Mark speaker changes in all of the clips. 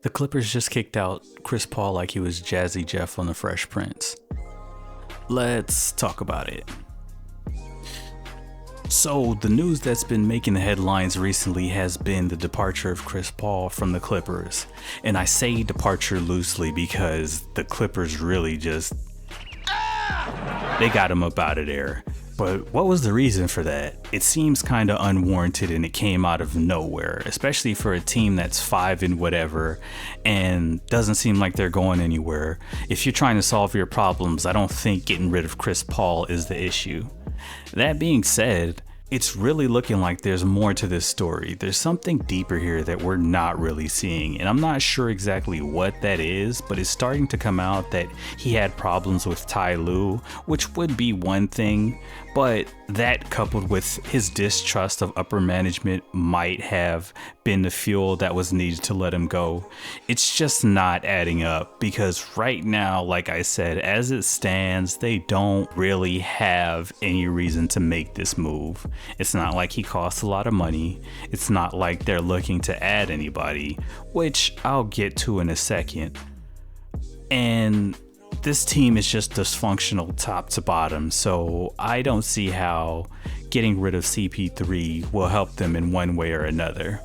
Speaker 1: The Clippers just kicked out Chris Paul like he was Jazzy Jeff on The Fresh Prince. Let's talk about it. So, the news that's been making the headlines recently has been the departure of Chris Paul from the Clippers. And I say departure loosely because the Clippers really just... they got him up out of there. But what was the reason for that? It seems kinda unwarranted and it came out of nowhere, especially for a team that's 5 and whatever and doesn't seem like they're going anywhere. If you're trying to solve your problems, I don't think getting rid of Chris Paul is the issue. That being said, it's really looking like there's more to this story. There's something deeper here that we're not really seeing, and I'm not sure exactly what that is, but it's starting to come out that he had problems with Ty Lue, which would be one thing, but that coupled with his distrust of upper management might have been the fuel that was needed to let him go. It's just not adding up because right now, like I said, as it stands, they don't really have any reason to make this move. It's not like he costs a lot of money. It's not like they're looking to add anybody, which I'll get to in a second. And this team is just dysfunctional top to bottom, so I don't see how getting rid of CP3 will help them in one way or another.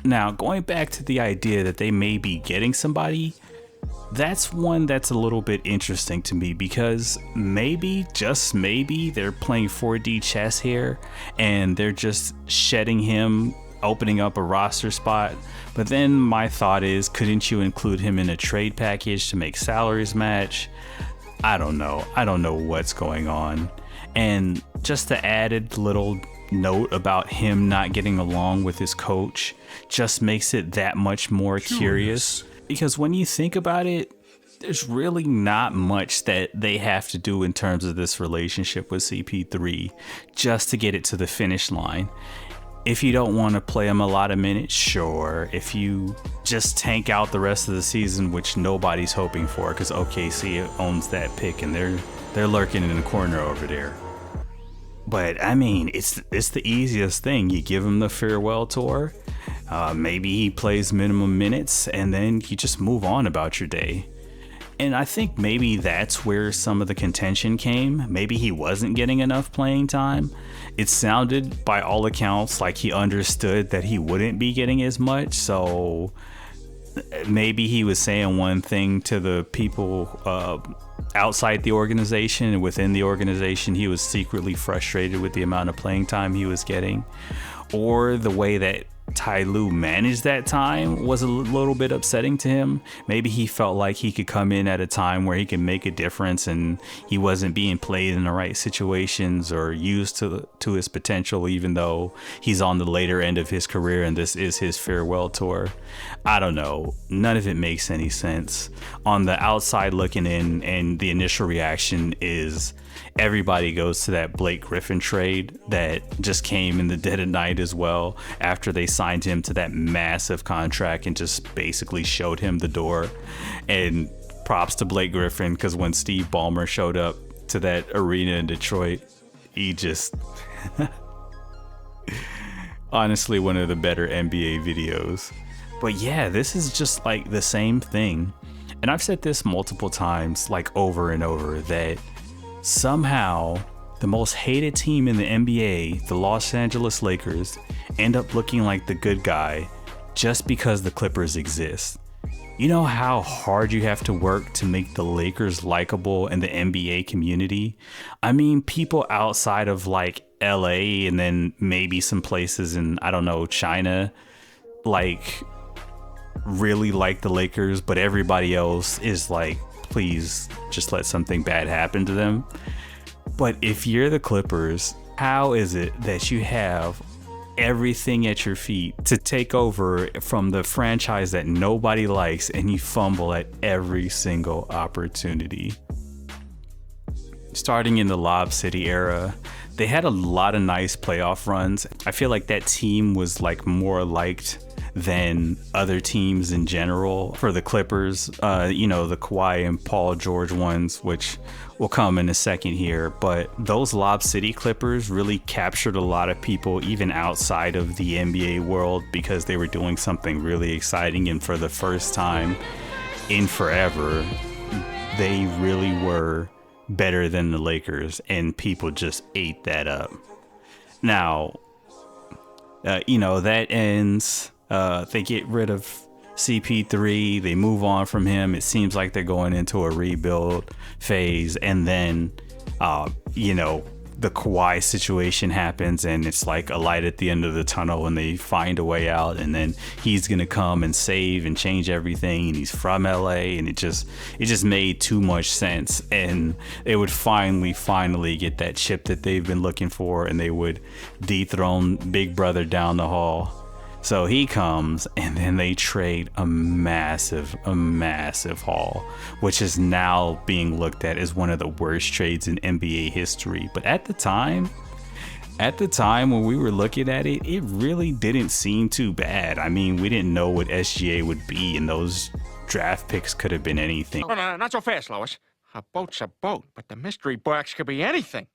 Speaker 1: Now, going back to the idea that they may be getting somebody, that's one that's a little bit interesting to me because maybe, just maybe, they're playing 4D chess here and they're just shedding him, opening up a roster spot. But then my thought is, couldn't you include him in a trade package to make salaries match? I don't know what's going on. And just the added little note about him not getting along with his coach just makes it that much more curious. Because when you think about it, there's really not much that they have to do in terms of this relationship with CP3 just to get it to the finish line. If you don't want to play him a lot of minutes, sure. If you just tank out the rest of the season, which nobody's hoping for because OKC owns that pick and they're lurking in the corner over there. But I mean, it's the easiest thing. You give him the farewell tour. Maybe he plays minimum minutes and then you just move on about your day. And I think maybe that's where some of the contention came. Maybe he wasn't getting enough playing time. It sounded by all accounts like he understood that he wouldn't be getting as much. So maybe he was saying one thing to the people outside the organization, and within the organization he was secretly frustrated with the amount of playing time he was getting. Or the way that Ty Lue managed that time was a little bit upsetting to him. Maybe he felt like he could come in at a time where he could make a difference and he wasn't being played in the right situations or used to his potential, even though he's on the later end of his career and this is his farewell tour. I don't know. None of it makes any sense. On the outside looking in, and the initial reaction is everybody goes to that Blake Griffin trade that just came in the dead of night as well, after they signed him to that massive contract and just basically showed him the door. And props to Blake Griffin, because when Steve Ballmer showed up to that arena in Detroit, he just honestly one of the better NBA videos. But yeah, this is just like the same thing. And I've said this multiple times, like over and over, that somehow the most hated team in the NBA, the Los Angeles Lakers, end up looking like the good guy just because the Clippers exist. You know how hard you have to work to make the Lakers likable in the NBA community? I mean, people outside of like LA and then maybe some places in, I don't know, China, like really like the Lakers, but everybody else is like, please just let something bad happen to them. But if you're the Clippers, how is it that you have everything at your feet to take over from the franchise that nobody likes and you fumble at every single opportunity? Starting in the Lob City era, they had a lot of nice playoff runs. I feel like that team was like more liked than other teams in general. For the Clippers, you know, the Kawhi and Paul George ones, which will come in a second here, but those Lob City Clippers really captured a lot of people even outside of the NBA world because they were doing something really exciting, and for the first time in forever, they really were better than the Lakers, and people just ate that up. Now, you know, that ends. They get rid of CP3. They move on from him. It seems like they're going into a rebuild phase. And then, you know, the Kawhi situation happens, and it's like a light at the end of the tunnel, and they find a way out. And then he's going to come and save and change everything. And he's from LA, and it just made too much sense. And they would finally get that chip that they've been looking for, and they would dethrone Big Brother down the hall. So he comes, and then they trade a massive haul, which is now being looked at as one of the worst trades in NBA history. But at the time when we were looking at it, it really didn't seem too bad. I mean, we didn't know what SGA would be, and those draft picks could have been anything.
Speaker 2: Oh, no, not so fast, Lois. A boat's a boat, but the mystery box could be anything.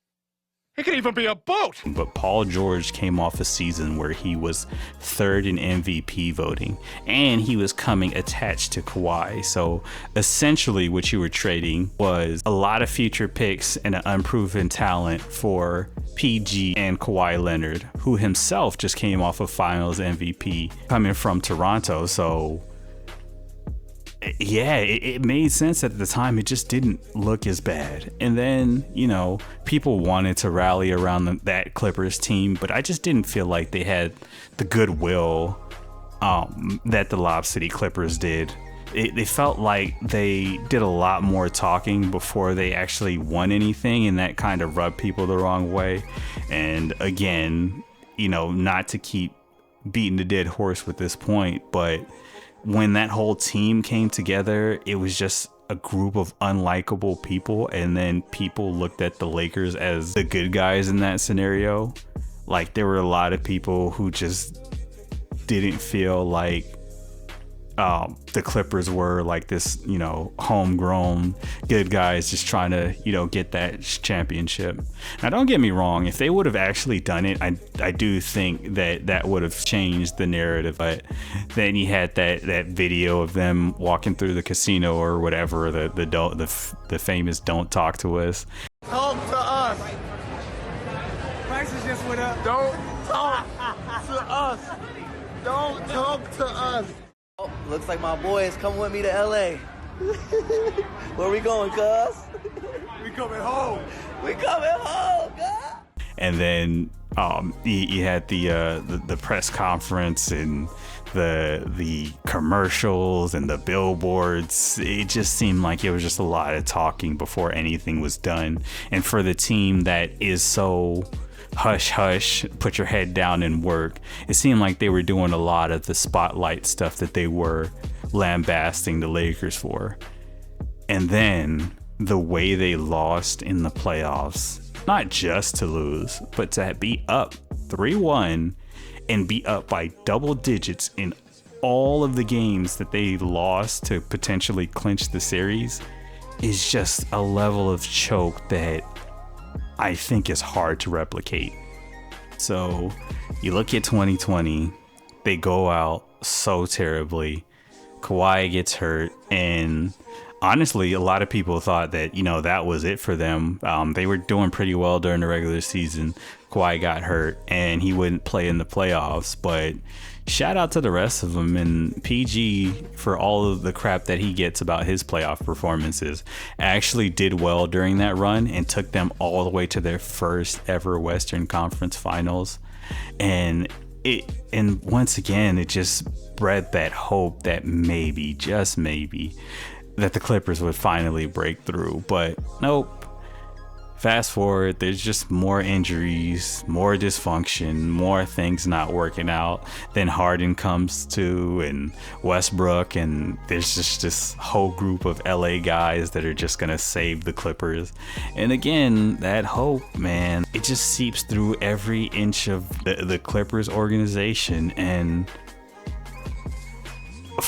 Speaker 2: It could even be a boat.
Speaker 1: But Paul George came off a season where he was third in MVP voting, and he was coming attached to Kawhi. So essentially what you were trading was a lot of future picks and an unproven talent for PG and Kawhi Leonard, who himself just came off of Finals MVP coming from Toronto. So yeah, it made sense at the time. It just didn't look as bad. And then, you know, people wanted to rally around that Clippers team, but I just didn't feel like they had the goodwill that the Lob City Clippers did. They felt like they did a lot more talking before they actually won anything, and that kind of rubbed people the wrong way. And again, you know, not to keep beating the dead horse with this point, but when that whole team came together, it was just a group of unlikable people, and then people looked at the Lakers as the good guys in that scenario. Like, there were a lot of people who just didn't feel like the Clippers were like this, you know, homegrown good guys just trying to, you know, get that championship. Now, don't get me wrong, if they would have actually done it, I do think that would have changed the narrative. But then you had that video of them walking through the casino or whatever, the famous "Don't talk to us."
Speaker 3: Talk to us.
Speaker 4: Prices just went up.
Speaker 3: Don't talk to us. Don't talk to us.
Speaker 5: Oh, looks like my boy is coming with me to LA. Where we going, cuz?
Speaker 3: We coming home.
Speaker 5: We coming home, cuz.
Speaker 1: And then you had the press conference and the commercials and the billboards. It just seemed like it was just a lot of talking before anything was done. And for the team that is so hush hush, put your head down and work, it seemed like they were doing a lot of the spotlight stuff that they were lambasting the Lakers for. And then the way they lost in the playoffs, not just to lose, but to be up 3-1 and be up by double digits in all of the games that they lost to potentially clinch the series, is just a level of choke that I think is hard to replicate. So you look at 2020, they go out so terribly. Kawhi gets hurt, and honestly, a lot of people thought that, you know, that was it for them. They were doing pretty well during the regular season. Kawhi got hurt, and he wouldn't play in the playoffs, but shout out to the rest of them, and PG, for all of the crap that he gets about his playoff performances, actually did well during that run and took them all the way to their first ever Western Conference Finals. And once again, it just bred that hope that maybe, just maybe, that the Clippers would finally break through. But nope. Fast forward, there's just more injuries, more dysfunction, more things not working out. Then Harden comes to, and Westbrook, and there's just this whole group of LA guys that are just gonna save the Clippers. And again, that hope, man, it just seeps through every inch of the Clippers organization. And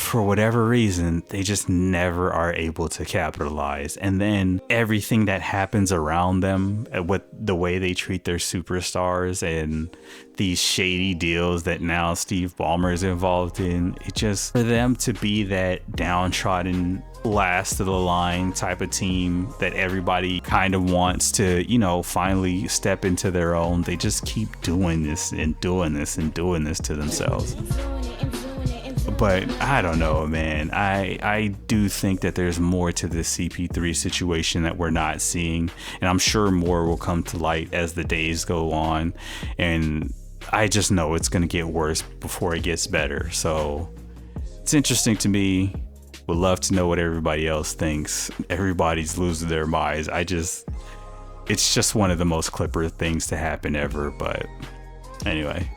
Speaker 1: for whatever reason, they just never are able to capitalize. And then everything that happens around them, with the way they treat their superstars and these shady deals that now Steve Ballmer is involved in, it just, for them to be that downtrodden, last of the line type of team that everybody kind of wants to, you know, finally step into their own, they just keep doing this and doing this and doing this to themselves. But I don't know, man. I do think that there's more to this CP3 situation that we're not seeing, and I'm sure more will come to light as the days go on, and I just know it's going to get worse before it gets better. So it's interesting to me. Would love to know what everybody else thinks. Everybody's losing their minds. It's just one of the most Clipper things to happen ever. But anyway.